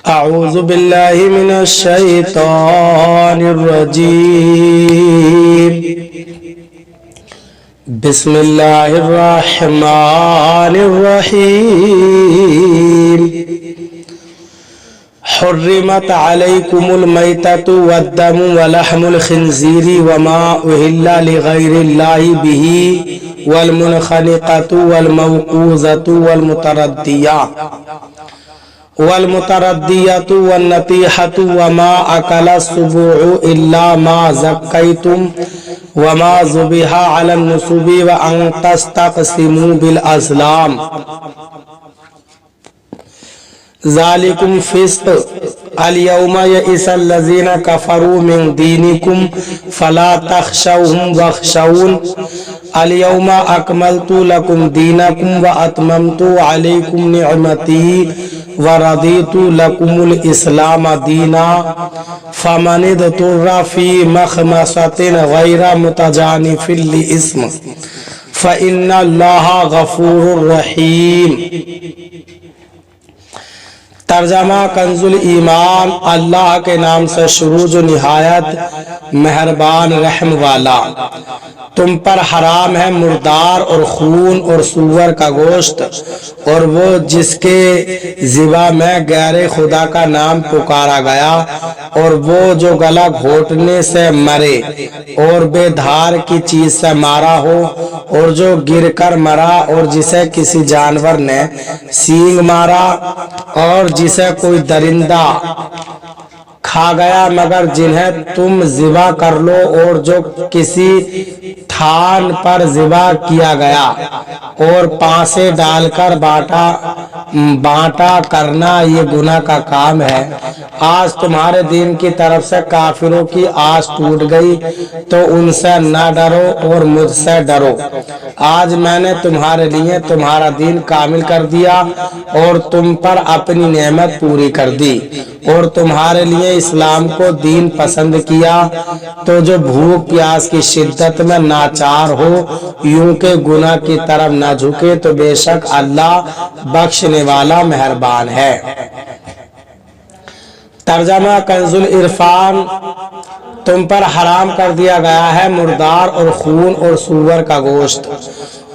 أعوذ بالله من الشيطان الرجيم بسم الله الرحمن الرحيم حرمت عليكم الميتة والدم ولحم الخنزير وما أهل لغير الله به والمنخنقة والموقوذة والمتردية والنطيحة وما أكل السبوع إلا ما زكيتم وما ذبح على النصب وأن تستقسموا بالأزلام ذالکم فسق اليوم يئس الذين كفروا من دينكم فلا تخشوهم واخشون اليوم أكملت لكم دينكم وأتممت عليكم نعمتي ورضيت لكم الإسلام دينا فمن اضطر في مخمصة غير متجانف لإثم فإن الله غفور رحيم۔ ترجمہ کنزُ الایمان۔ اللہ کے نام سے شروع جو نہایت مہربان رحم والا۔ تم پر حرام ہے مردار اور خون اور سور کا گوشت اور وہ جس کے ذبح میں غیر خدا کا نام پکارا گیا اور وہ جو گلا گھونٹنے سے مرے اور بے دھار کی چیز سے مارا ہو اور جو گر کر مرا اور جسے کسی جانور نے سینگ مارا اور جسے کوئی درندہ کھا گیا مگر جنہیں تم ذبح کر لو اور جو کسی تھان پر ذبح کیا گیا اور پانسے ڈال کر بانٹا کرنا یہ گناہ کا کام ہے۔ آج تمہارے دین کی طرف سے کافروں کی آس ٹوٹ گئی تو ان سے نہ ڈرو اور مجھ سے ڈرو۔ آج میں نے تمہارے لیے تمہارا دین کامل کر دیا اور تم پر اپنی نعمت پوری کر دی اور تمہارے لیے اسلام کو دین پسند کیا۔ تو جو بھوک پیاس کی شدت میں ناچار ہو یوں کہ گناہ کی طرف نہ جھکے تو بے شک اللہ بخشنے والا مہربان ہے۔ ترجمہ کنزُ العرفان۔ تم پر حرام کر دیا گیا ہے مردار اور خون اور سور کا گوشت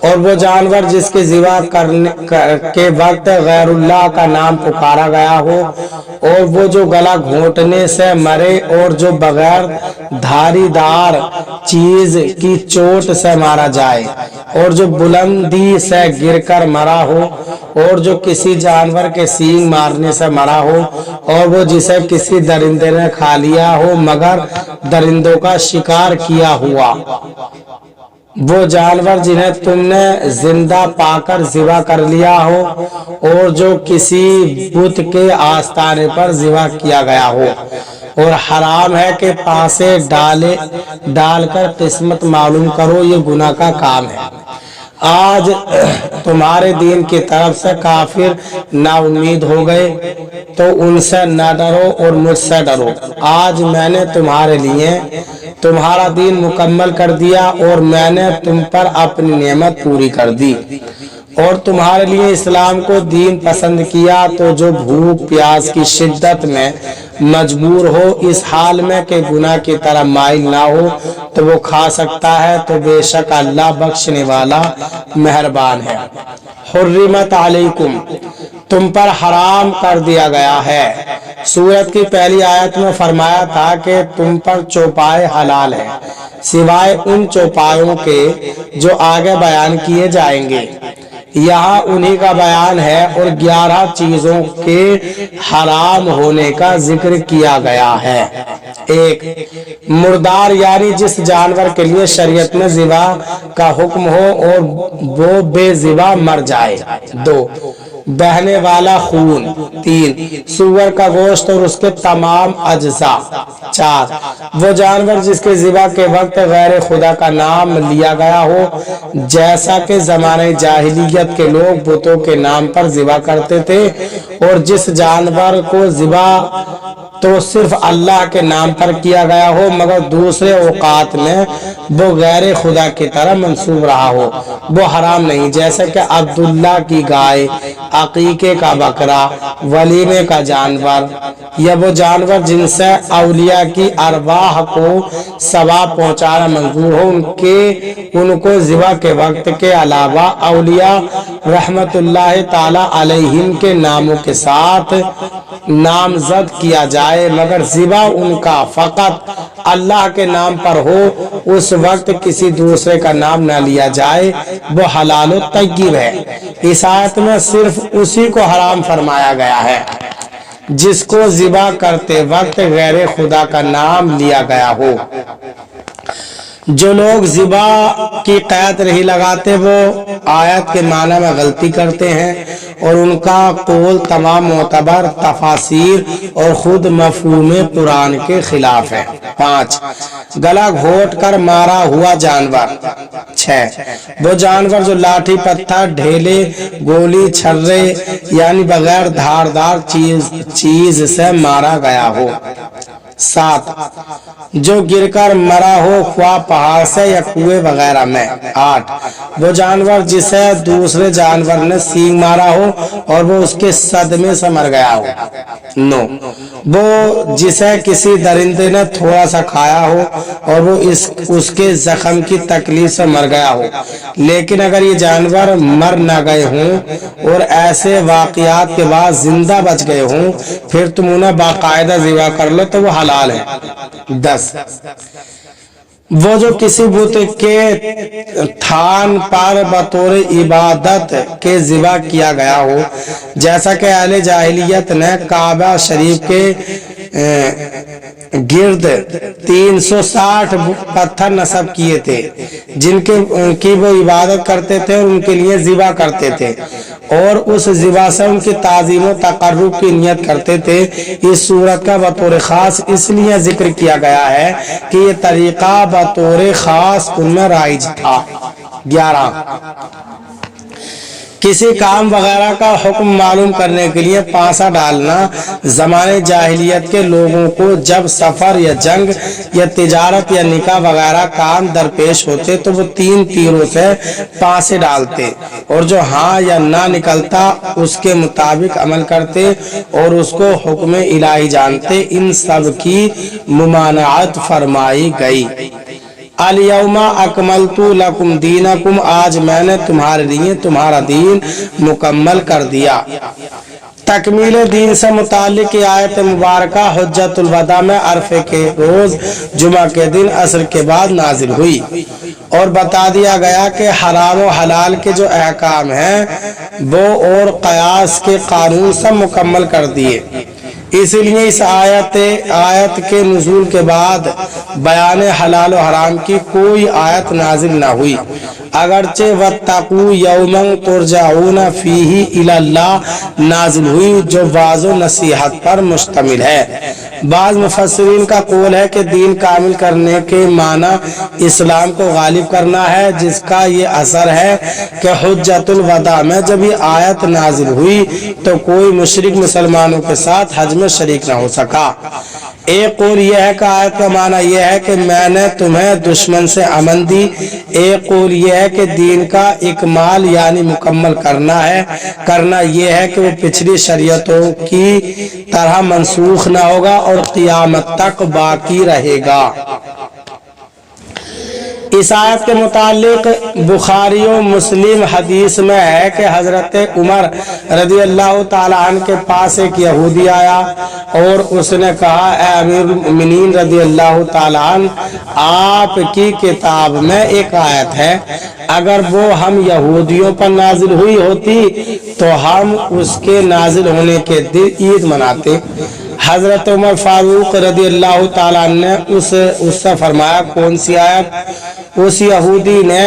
اور وہ جانور جس کے ذبح کرنے کے وقت غیر اللہ کا نام پکارا گیا ہو اور وہ جو گلا گھونٹنے سے مرے اور جو بغیر دھاری دار چیز کی چوٹ سے مارا جائے اور جو بلندی سے گر کر مرا ہو اور جو کسی جانور کے سینگ مارنے سے مرا ہو اور وہ جسے کسی درندے نے کھا لیا ہو مگر درندوں کا شکار کیا ہوا، وہ جانور جنہیں تم نے زندہ پا کر ذبح کر لیا ہو اور جو کسی بت کے آستانے پر ذبح کیا گیا ہو اور حرام ہے کہ پانسے ڈال کر قسمت معلوم کرو یہ گناہ کا کام ہے۔ آج تمہارے دین کی طرف سے کافر نا امید ہو گئے تو ان سے نہ ڈرو اور مجھ سے ڈرو۔ آج میں نے تمہارے لیے تمہارا دین مکمل کر دیا اور میں نے تم پر اپنی نعمت پوری کر دی اور تمہارے لیے اسلام کو دین پسند کیا۔ تو جو بھوک پیاس کی شدت میں مجبور ہو اس حال میں کہ گناہ کی طرح مائل نہ ہو تو وہ کھا سکتا ہے تو بے شک اللہ بخشنے والا مہربان ہے۔ حرمت علیکم، تم پر حرام کر دیا گیا ہے۔ سورت کی پہلی آیت میں فرمایا تھا کہ تم پر چوپائے حلال ہیں سوائے ان چوپایوں کے جو آگے بیان کیے جائیں گے۔ یہاں انہی کا بیان ہے اور 11 چیزوں کے حرام ہونے کا ذکر کیا گیا ہے۔ 1، مردار یعنی جس جانور کے لیے شریعت میں ذبح کا حکم ہو اور وہ بے ذبح مر جائے۔ 2، بہنے والا خون۔ 3، سور کا گوشت اور اس کے تمام اجزاء۔ 4، وہ جانور جس کے ذبح کے وقت غیر خدا کا نام لیا گیا ہو جیسا کہ زمانے جاہلیت کے لوگ بتوں کے نام پر ذبح کرتے تھے اور جس جانور کو ذبح تو صرف اللہ کے نام پر کیا گیا ہو مگر دوسرے اوقات میں وہ غیر خدا کی طرح منسوب رہا ہو وہ حرام نہیں، جیسے کہ عبداللہ کی گائے، عقیقے کا بکرا، ولیمے کا جانور یا وہ جانور جن سے اولیاء کی ارواح کو ثواب پہنچانا منظور ہو، ان کو ذبح کے وقت کے علاوہ اولیاء رحمت اللہ تعالی علیہم کے ناموں کے ساتھ نامزد کیا جائے مگر ذبح ان کا فقط اللہ کے نام پر ہو، اس وقت کسی دوسرے کا نام نہ لیا جائے، وہ حلال و طیب ہے۔ اس آیت میں صرف اسی کو حرام فرمایا گیا ہے جس کو ذبح کرتے وقت غیر خدا کا نام لیا گیا ہو۔ جو لوگ ذبح کی قید نہیں لگاتے وہ آیت کے معنی میں غلطی کرتے ہیں اور ان کا قول تمام معتبر تفاسیر اور خود مفہوم قرآن کے خلاف ہے۔ 5 گلا گھونٹ کر مارا ہوا جانور۔ 6 وہ جانور جو لاٹھی پتھر ڈھیلے گولی چھرے یعنی بغیر دھاردار چیز سے مارا گیا ہو۔ 7 جو گر کر مرا ہو خواہ پہاڑ سے یا کنویں وغیرہ میں۔ 8 وہ جانور جسے دوسرے جانور نے سینگ مارا ہو اور وہ اس کے صدمے سے مر گیا ہو۔ 9 وہ جسے کسی درندے نے تھوڑا سا کھایا ہو اور وہ اس کے زخم کی تکلیف سے مر گیا ہو، لیکن اگر یہ جانور مر نہ گئے ہوں اور ایسے واقعات کے بعد زندہ بچ گئے ہوں پھر تم انہیں باقاعدہ ذبح کر لو تو وہ حلال ہے۔ 10 وہ جو کسی بت کے تھان پر بطور عبادت کے ذبح کیا گیا ہو، جیسا کہ اہل جاہلیت نے کعبہ شریف کے گرد 360 پتھر نصب کیے تھے جن کی وہ عبادت کرتے تھے اور ان کے لیے ذبح کرتے تھے اور اس ذبح سے ان کی تعظیم و تقرب کی نیت کرتے تھے۔ اس صورت کا بطور خاص اس لیے ذکر کیا گیا ہے کہ یہ طریقہ بطور خاص ان میں رائج تھا۔ 11 کسی کام وغیرہ کا حکم معلوم کرنے کے لیے پانسا ڈالنا۔ زمانے جاہلیت کے لوگوں کو جب سفر یا جنگ یا تجارت یا نکاح وغیرہ کام درپیش ہوتے تو وہ 3 تیروں سے پانسے ڈالتے اور جو ہاں یا نہ نکلتا اس کے مطابق عمل کرتے اور اس کو حکم الہی جانتے۔ ان سب کی ممانعت فرمائی گئی۔ الیوم اکملت لکم دینکم آج میں نے تمہارے لیے تمہارا دین مکمل کر دیا۔ تکمیل دین سے متعلق آیت مبارکہ حجت الوداع میں عرفے کے روز جمعہ کے دن عصر کے بعد نازل ہوئی اور بتا دیا گیا کہ حرام و حلال کے جو احکام ہیں وہ اور قیاس کے قانون سے مکمل کر دیے۔ اسی لیے اس آیت کے نزول کے بعد بیان حلال و حرام کی کوئی آیت نازل نہ ہوئی، اگرچہ وَاتَّقُوا يَوْمًا تُرْجَعُونَ فِيهِ إِلَى اللَّهِ نازل ہوئی جو واعظ و نصیحت پر مشتمل ہے۔ بعض مفسرین کا قول ہے کہ دین کامل کرنے کے معنی اسلام کو غالب کرنا ہے، جس کا یہ اثر ہے کہ حجت الوداع میں جب یہ آیت نازل ہوئی تو کوئی مشرک مسلمانوں کے ساتھ حج میں شریک نہ ہو سکا۔ ایک قول یہ ہے کہ آیت کا معنی یہ ہے کہ میں نے تمہیں دشمن سے امن دی۔ ایک قول یہ ہے کہ دین کا اکمال یعنی مکمل کرنا یہ ہے کہ وہ پچھلی شریعتوں کی طرح منسوخ نہ ہوگا اور قیامت تک باقی رہے گا۔ اس آیت کے متعلق بخاری و مسلم حدیث میں ہے کہ حضرت عمر رضی اللہ تعالیٰ عنہ کے پاس ایک یہودی آیا اور اس نے کہا اے امیر المؤمنین رضی اللہ تعالیٰ عنہ، آپ کی کتاب میں ایک آیت ہے، اگر وہ ہم یہودیوں پر نازل ہوئی ہوتی تو ہم اس کے نازل ہونے کے دن عید مناتے۔ حضرت عمر فاروق رضی اللہ تعالیٰ عنہ نے اس سے فرمایا کون سی آیت؟ اس یہودی نے